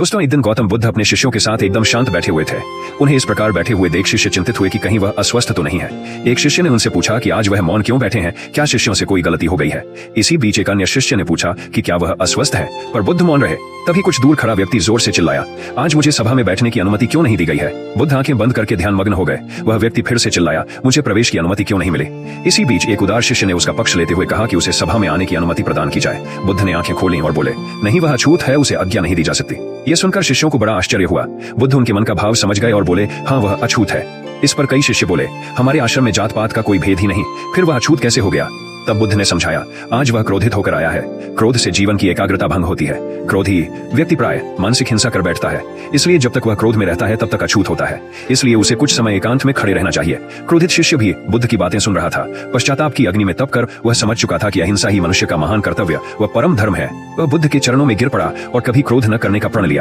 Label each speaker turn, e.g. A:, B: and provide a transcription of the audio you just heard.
A: दोस्तों, एक दिन गौतम बुद्ध अपने शिष्यों के साथ एकदम शांत बैठे हुए थे। उन्हें इस प्रकार बैठे हुए देख शिष्य चिंतित हुए कि कहीं वह अस्वस्थ तो नहीं है। एक शिष्य ने उनसे पूछा कि आज वह मौन क्यों बैठे हैं, क्या शिष्यों से कोई गलती हो गई है। इसी बीच एक अन्य शिष्य ने पूछा कि क्या वह अस्वस्थ है, पर बुद्ध मौन रहे। तभी कुछ दूर खड़ा व्यक्ति जोर से चिल्लाया, आज मुझे सभा में बैठने की अनुमति क्यों नहीं दी गई है। बुद्ध आंखें बंद करके ध्यान मग्न हो गए। वह व्यक्ति फिर से चिल्लाया, मुझे प्रवेश की अनुमति क्यों नहीं मिली। इसी बीच एक उदार शिष्य ने उसका पक्ष लेते हुए कहा कि उसे सभा में आने की अनुमति प्रदान की जाए। बुद्ध ने आंखें खोली और बोले, नहीं, वह अछूत है, उसे आज्ञा नहीं दी जा सकती। यह सुनकर शिष्यों को बड़ा आश्चर्य हुआ। बुद्ध उनके मन का भाव समझ गए और बोले, हाँ, वह अछूत है। इस पर कई शिष्य बोले, हमारे आश्रम में जात पात का कोई भेद ही नहीं, फिर वह अछूत कैसे हो गया। तब बुद्ध ने समझाया, आज वह क्रोधित होकर आया है। क्रोध से जीवन की एकाग्रता भंग होती है। क्रोधी व्यक्ति प्राय मानसिक हिंसा कर बैठता है। इसलिए जब तक वह क्रोध में रहता है तब तक अछूत होता है। इसलिए उसे कुछ समय एकांत में खड़े रहना चाहिए। क्रोधित शिष्य भी बुद्ध की बातें सुन रहा था। पश्चाताप की अग्नि में तप कर वह समझ चुका था कि अहिंसा ही मनुष्य का महान कर्तव्य व परम धर्म है। वह बुद्ध के चरणों में गिर पड़ा और कभी क्रोध न करने का प्रण लिया।